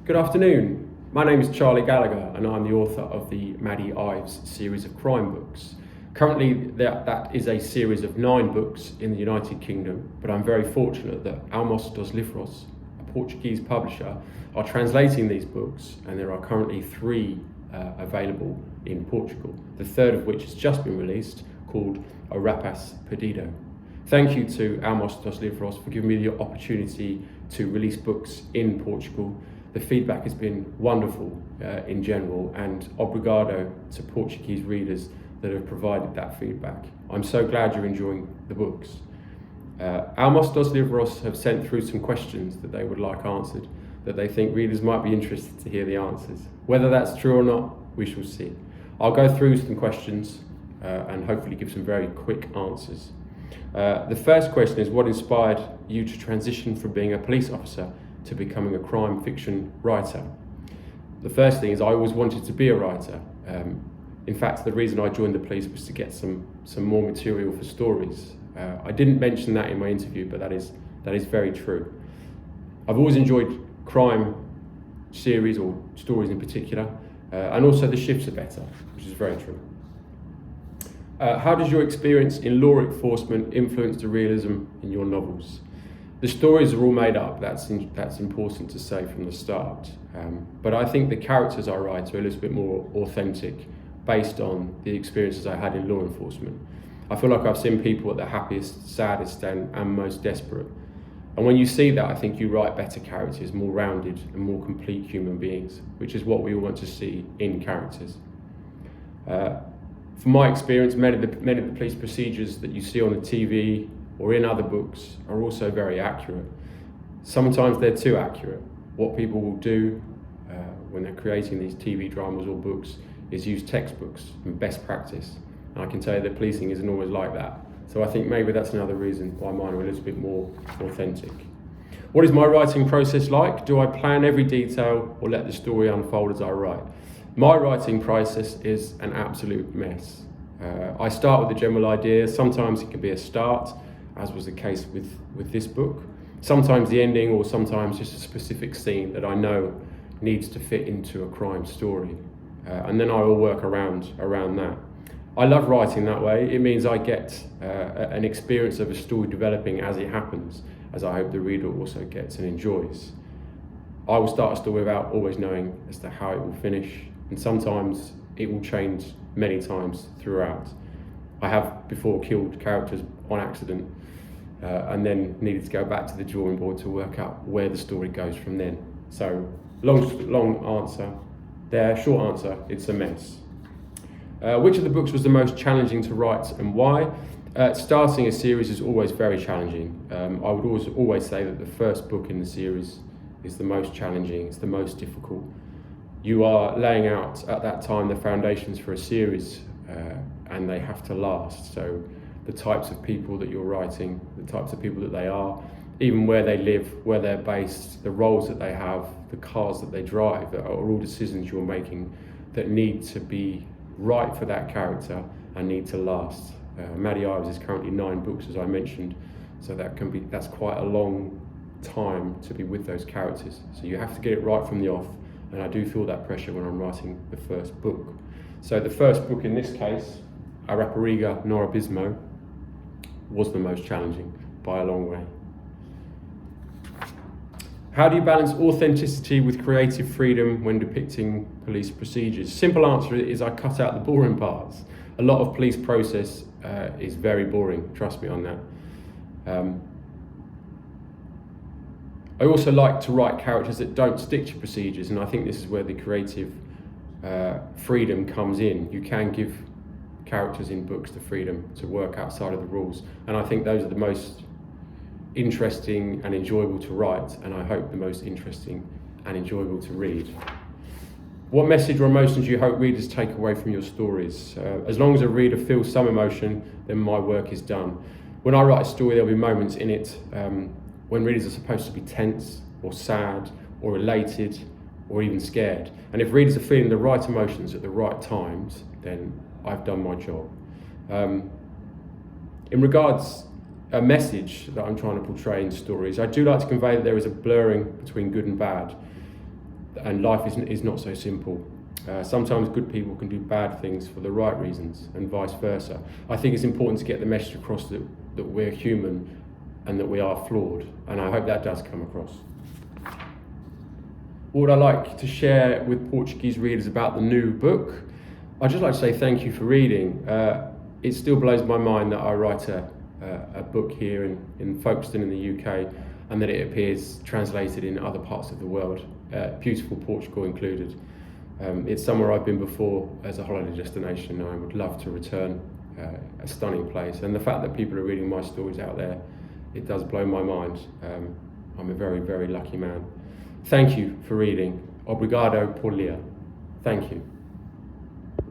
Good afternoon. My name is Charlie Gallagher and I'm the author of the Maddie Ives series of crime books. Currently that is a series of 9 books in the United Kingdom, but I'm very fortunate that dos Livros, a Portuguese publisher, are translating these books, and there are currently 3 available in Portugal, the third of which has just been released, called O RAPAZ PERDIDO. Thank you to dos Livros for giving me the opportunity to release books in Portugal. The feedback has been wonderful in general, and obrigado to Portuguese readers that have provided that feedback. I'm so glad you're enjoying the books. Dos Livros have sent through some questions that they would like answered, that they think readers might be interested to hear the answers. Whether that's true or not, we shall see. I'll go through some questions and hopefully give some very quick answers. The first question is, what inspired you to transition from being a police officer to becoming a crime fiction writer? The first thing is, I always wanted to be a writer. In fact, the reason I joined the police was to get some more material for stories. I didn't mention that in my interview, but that is very true. I've always enjoyed crime series or stories in particular, and also the shifts are better, which is very true. How does your experience in law enforcement influence the realism in your novels? The stories are all made up, that's important to say from the start. But I think the characters I write are a little bit more authentic, based on the experiences I had in law enforcement. I feel like I've seen people at their happiest, saddest, and most desperate. And when you see that, I think you write better characters, more rounded and more complete human beings, which is what we all want to see in characters. From my experience, many of the police procedures that you see on the TV or in other books are also very accurate. Sometimes they're too accurate. What people will do when they're creating these TV dramas or books is use textbooks and best practice. And I can tell you that policing isn't always like that. So I think maybe that's another reason why mine are a little bit more authentic. What is my writing process like? Do I plan every detail or let the story unfold as I write? My writing process is an absolute mess. I start with the general idea. Sometimes it can be a start, as was the case with this book. Sometimes the ending, or sometimes just a specific scene that I know needs to fit into a crime story. And then I will work around that. I love writing that way. It means I get an experience of a story developing as it happens, as I hope the reader also gets and enjoys. I will start a story without always knowing as to how it will finish, and sometimes it will change many times throughout. I have before killed characters on accident and then needed to go back to the drawing board to work out where the story goes from then. So long answer there, short answer, it's a mess. Which of the books was the most challenging to write and why? Starting a series is always very challenging. I would always say that the first book in the series is the most challenging, it's the most difficult. You are laying out at that time the foundations for a series, and they have to last. So the types of people that you're writing, the types of people that they are, even where they live, where they're based, the roles that they have, the cars that they drive, are all decisions you're making that need to be right for that character and need to last. Maddie Ives is currently 9 books, as I mentioned, so that's quite a long time to be with those characters. So you have to get it right from the off, and I do feel that pressure when I'm writing the first book. So the first book in this case, A Rapariga no Abismo, was the most challenging by a long way. How do you balance authenticity with creative freedom when depicting police procedures? Simple answer is I cut out the boring parts. A lot of police process is very boring, trust me on that. I also like to write characters that don't stick to procedures, and I think this is where the creative freedom comes in. You can give characters in books the freedom to work outside of the rules, and I think those are the most interesting and enjoyable to write, and I hope the most interesting and enjoyable to read. What message or emotions do you hope readers take away from your stories? As long as a reader feels some emotion, then my work is done. When I write a story, there'll be moments in it when readers are supposed to be tense or sad or elated or even scared. And if readers are feeling the right emotions at the right times, then I've done my job. In regards a message that I'm trying to portray in stories, I do like to convey that there is a blurring between good and bad. and life is not so simple. Sometimes good people can do bad things for the right reasons, and vice versa. I think it's important to get the message across that we're human and that we are flawed, and I hope that does come across. What would I like to share with Portuguese readers about the new book? I'd just like to say thank you for reading. It still blows my mind that I write a book here in Folkestone in the UK, and that it appears translated in other parts of the world, beautiful Portugal included. It's somewhere I've been before as a holiday destination, and I would love to return. A stunning place, and the fact that people are reading my stories out there, it does blow my mind. I'm a very, very lucky man. Thank you for reading. Obrigado por ler. Thank you.